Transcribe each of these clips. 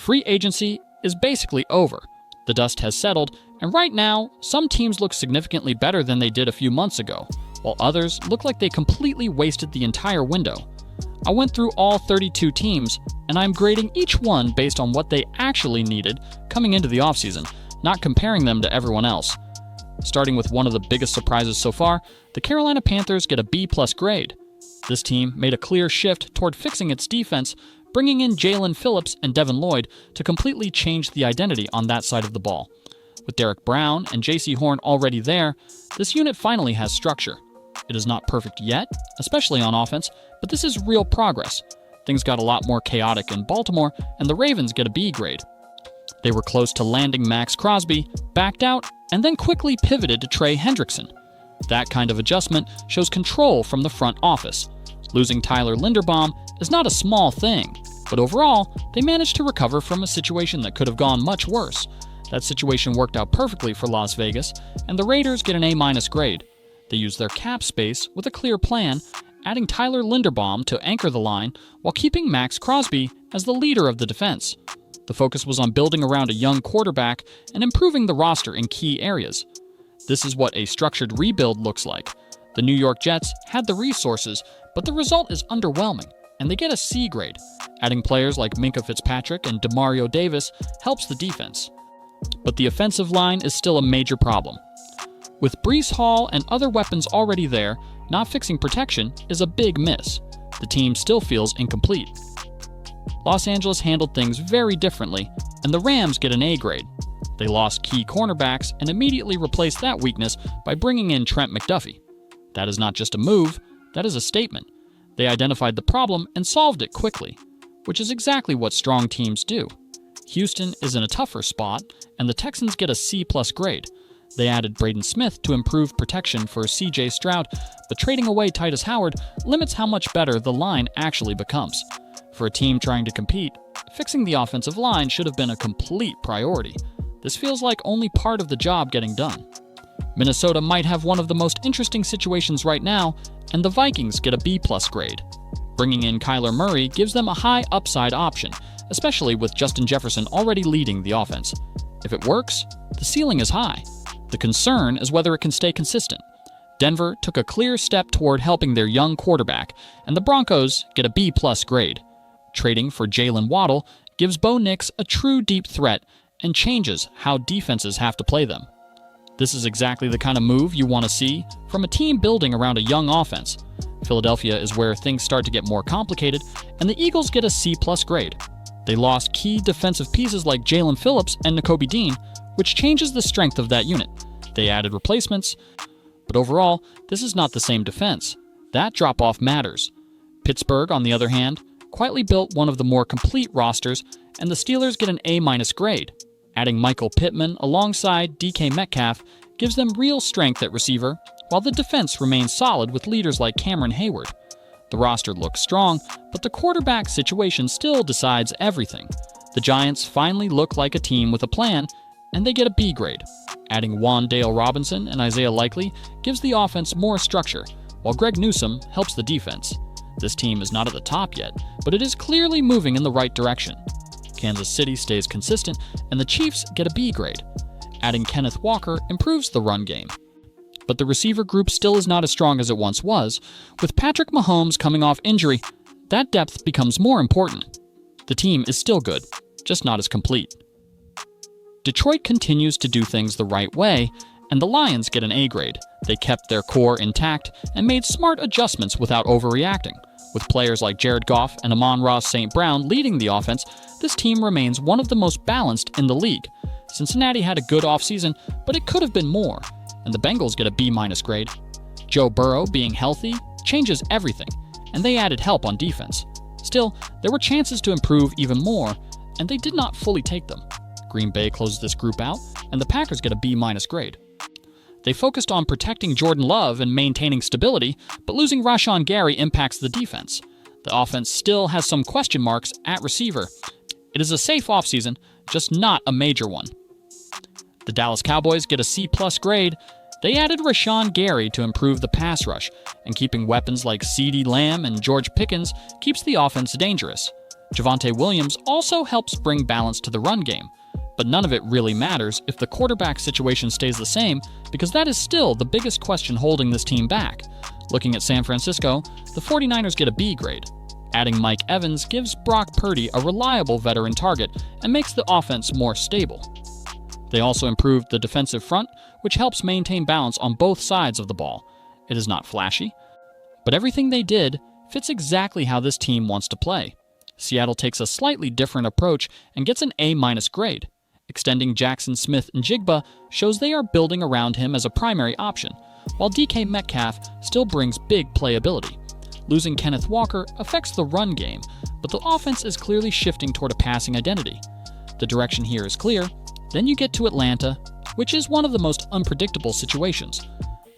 Free agency is basically over. The dust has settled, and right now, some teams look significantly better than they did a few months ago, while others look like they completely wasted the entire window. I went through all 32 teams, and I'm grading each one based on what they actually needed coming into the offseason, not comparing them to everyone else. Starting with one of the biggest surprises so far, the Carolina Panthers get a B+ grade. This team made a clear shift toward fixing its defense, bringing in Jalen Phillips and Devin Lloyd to completely change the identity on that side of the ball. With Derek Brown and J.C. Horn already there, this unit finally has structure. It is not perfect yet, especially on offense, but this is real progress. Things got a lot more chaotic in Baltimore, and the Ravens get a B grade. They were close to landing Max Crosby, backed out, and then quickly pivoted to Trey Hendrickson. That kind of adjustment shows control from the front office. Losing Tyler Linderbaum is not a small thing, but overall, they managed to recover from a situation that could have gone much worse. That situation worked out perfectly for Las Vegas, and the Raiders get an A- grade. They used their cap space with a clear plan, adding Tyler Linderbaum to anchor the line while keeping Max Crosby as the leader of the defense. The focus was on building around a young quarterback and improving the roster in key areas. This is what a structured rebuild looks like. The New York Jets had the resources, but the result is underwhelming, and they get a C grade. Adding players like Minkah Fitzpatrick and Demario Davis helps the defense. But the offensive line is still a major problem. With Breece Hall and other weapons already there, not fixing protection is a big miss. The team still feels incomplete. Los Angeles handled things very differently, and the Rams get an A grade. They lost key cornerbacks and immediately replaced that weakness by bringing in Trent McDuffie. That is not just a move, that is a statement. They identified the problem and solved it quickly, which is exactly what strong teams do. Houston is in a tougher spot, and the Texans get a C+ grade. They added Braden Smith to improve protection for C.J. Stroud, but trading away Titus Howard limits how much better the line actually becomes. For a team trying to compete, fixing the offensive line should have been a complete priority. This feels like only part of the job getting done. Minnesota might have one of the most interesting situations right now, and the Vikings get a B+ grade. Bringing in Kyler Murray gives them a high upside option, especially with Justin Jefferson already leading the offense. If it works, the ceiling is high. The concern is whether it can stay consistent. Denver took a clear step toward helping their young quarterback, and the Broncos get a B+ grade. Trading for Jalen Waddle gives Bo Nix a true deep threat and changes how defenses have to play them. This is exactly the kind of move you want to see from a team building around a young offense. Philadelphia is where things start to get more complicated, and the Eagles get a C+ grade. They lost key defensive pieces like Jalen Phillips and Nakobe Dean, which changes the strength of that unit. They added replacements, but overall, this is not the same defense. That drop-off matters. Pittsburgh, on the other hand, quietly built one of the more complete rosters, and the Steelers get an A- grade. Adding Michael Pittman alongside DK Metcalf gives them real strength at receiver, while the defense remains solid with leaders like Cameron Hayward. The roster looks strong, but the quarterback situation still decides everything. The Giants finally look like a team with a plan, and they get a B grade. Adding Wan'Dale Robinson and Isaiah Likely gives the offense more structure, while Greg Newsome helps the defense. This team is not at the top yet, but it is clearly moving in the right direction. Kansas City stays consistent, and the Chiefs get a B grade. Adding Kenneth Walker improves the run game. But the receiver group still is not as strong as it once was. With Patrick Mahomes coming off injury, that depth becomes more important. The team is still good, just not as complete. Detroit continues to do things the right way, and the Lions get an A grade. They kept their core intact and made smart adjustments without overreacting. With players like Jared Goff and Amon-Ra St. Brown leading the offense, this team remains one of the most balanced in the league. Cincinnati had a good offseason, but it could have been more, and the Bengals get a B- grade. Joe Burrow being healthy changes everything, and they added help on defense. Still, there were chances to improve even more, and they did not fully take them. Green Bay closes this group out, and the Packers get a B- grade. They focused on protecting Jordan Love and maintaining stability, but losing Rashawn Gary impacts the defense. The offense still has some question marks at receiver. It is a safe offseason, just not a major one. The Dallas Cowboys get a C+ grade. They added Rashawn Gary to improve the pass rush, and keeping weapons like CeeDee Lamb and George Pickens keeps the offense dangerous. Javonte Williams also helps bring balance to the run game, but none of it really matters if the quarterback situation stays the same, because that is still the biggest question holding this team back. Looking at San Francisco, the 49ers get a B grade. Adding Mike Evans gives Brock Purdy a reliable veteran target and makes the offense more stable. They also improved the defensive front, which helps maintain balance on both sides of the ball. It is not flashy, but everything they did fits exactly how this team wants to play. Seattle takes a slightly different approach and gets an A- grade. Extending Jackson Smith-Njigba shows they are building around him as a primary option, while DK Metcalf still brings big playability. Losing Kenneth Walker affects the run game, but the offense is clearly shifting toward a passing identity. The direction here is clear. Then you get to Atlanta, which is one of the most unpredictable situations.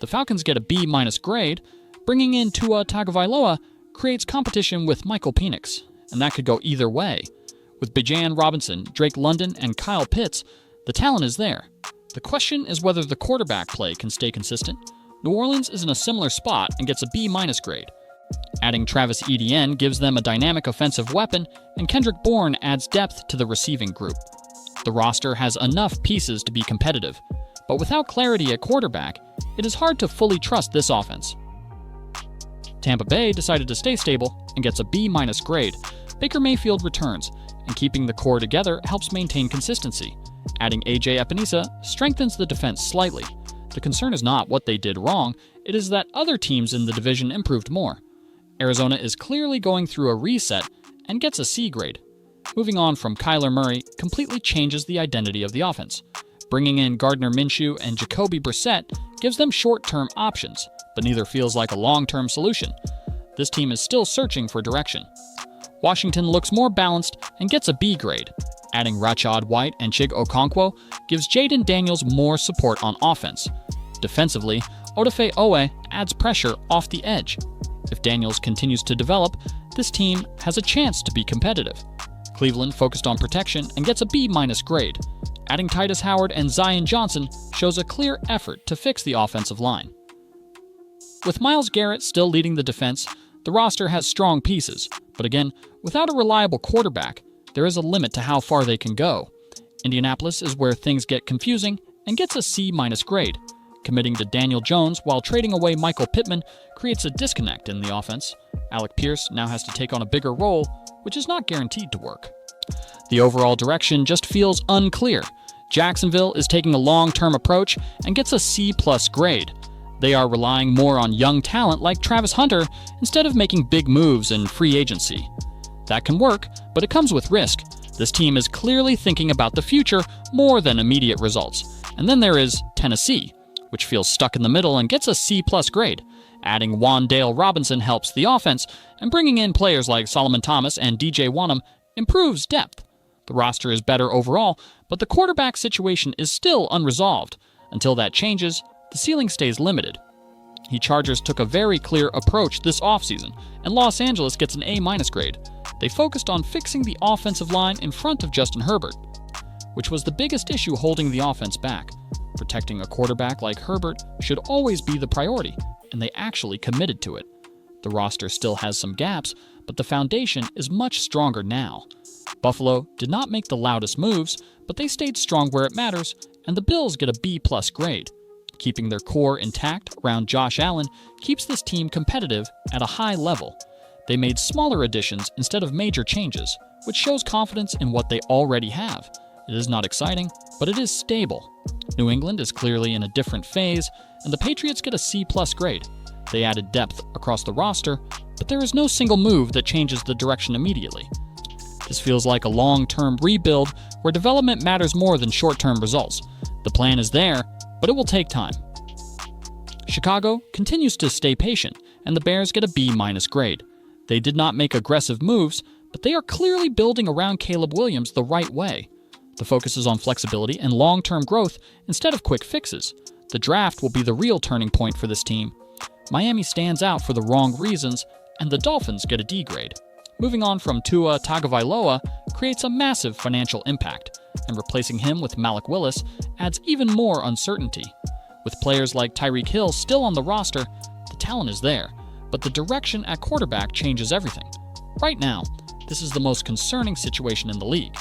The Falcons get a B- grade. Bringing in Tua Tagovailoa creates competition with Michael Penix, and that could go either way. With Bijan Robinson, Drake London, and Kyle Pitts, the talent is there. The question is whether the quarterback play can stay consistent. New Orleans is in a similar spot and gets a B- grade. Adding Travis Etienne gives them a dynamic offensive weapon, and Kendrick Bourne adds depth to the receiving group. The roster has enough pieces to be competitive, but without clarity at quarterback, it is hard to fully trust this offense. Tampa Bay decided to stay stable and gets a B- grade. Baker Mayfield returns, and keeping the core together helps maintain consistency. Adding A.J. Epinesa strengthens the defense slightly. The concern is not what they did wrong, it is that other teams in the division improved more. Arizona is clearly going through a reset and gets a C grade. Moving on from Kyler Murray completely changes the identity of the offense. Bringing in Gardner Minshew and Jacoby Brissett gives them short-term options, but neither feels like a long-term solution. This team is still searching for direction. Washington looks more balanced and gets a B grade. Adding Rashad White and Chig Okonkwo gives Jaden Daniels more support on offense. Defensively, Odafe Owe adds pressure off the edge. If Daniels continues to develop, this team has a chance to be competitive. Cleveland focused on protection and gets a B- grade. Adding Titus Howard and Zion Johnson shows a clear effort to fix the offensive line. With Myles Garrett still leading the defense, the roster has strong pieces, but again, without a reliable quarterback, there is a limit to how far they can go. Indianapolis is where things get confusing and gets a C- grade. Committing to Daniel Jones while trading away Michael Pittman creates a disconnect in the offense. Alec Pierce now has to take on a bigger role, which is not guaranteed to work. The overall direction just feels unclear. Jacksonville is taking a long-term approach and gets a C+ grade. They are relying more on young talent like Travis Hunter instead of making big moves in free agency. That can work, but it comes with risk. This team is clearly thinking about the future more than immediate results. And then there is Tennessee, which feels stuck in the middle and gets a C+ grade. Adding Wan'Dale Robinson helps the offense, and bringing in players like Solomon Thomas and DJ Wonnum improves depth. The roster is better overall, but the quarterback situation is still unresolved. Until that changes, the ceiling stays limited. The Chargers took a very clear approach this offseason, and Los Angeles gets an A- grade. They focused on fixing the offensive line in front of Justin Herbert, which was the biggest issue holding the offense back. Protecting a quarterback like Herbert should always be the priority, and they actually committed to it. The roster still has some gaps, but the foundation is much stronger now. Buffalo did not make the loudest moves, but they stayed strong where it matters, and the Bills get a B+ grade. Keeping their core intact around Josh Allen keeps this team competitive at a high level. They made smaller additions instead of major changes, which shows confidence in what they already have. It is not exciting, but it is stable. New England is clearly in a different phase, and the Patriots get a C+ grade. They added depth across the roster, but there is no single move that changes the direction immediately. This feels like a long-term rebuild where development matters more than short-term results. The plan is there, but it will take time. Chicago continues to stay patient, and the Bears get a B- grade. They did not make aggressive moves, but they are clearly building around Caleb Williams the right way. The focus is on flexibility and long-term growth instead of quick fixes. The draft will be the real turning point for this team. Miami stands out for the wrong reasons, and the Dolphins get a D grade. Moving on from Tua Tagovailoa creates a massive financial impact, and replacing him with Malik Willis adds even more uncertainty. With players like Tyreek Hill still on the roster, the talent is there, but the direction at quarterback changes everything. Right now, this is the most concerning situation in the league.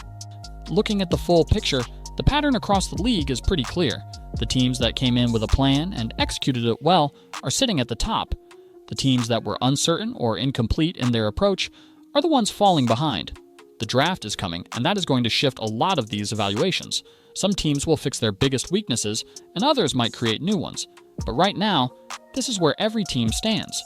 Looking at the full picture, the pattern across the league is pretty clear. The teams that came in with a plan and executed it well are sitting at the top. The teams that were uncertain or incomplete in their approach are the ones falling behind. The draft is coming, and that is going to shift a lot of these evaluations. Some teams will fix their biggest weaknesses, and others might create new ones. But right now, this is where every team stands.